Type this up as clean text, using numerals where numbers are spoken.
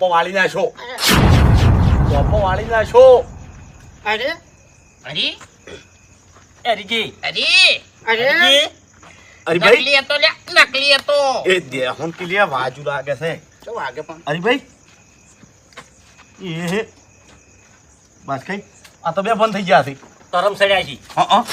ચોપો વાળી નાખો. ચોપો વાળી નાખો. અરે અરે અરેજી અરે અરે ભાઈ નકલી હતો લે, નકલી હતો. એ દેહન કે લે વાજુ લાગે છે. શું વાગે પણ અરે ભાઈ એ બસ કઈ આ તો બે બંધ થઈ ગયા છે. તરમ સડ્યા છે. હા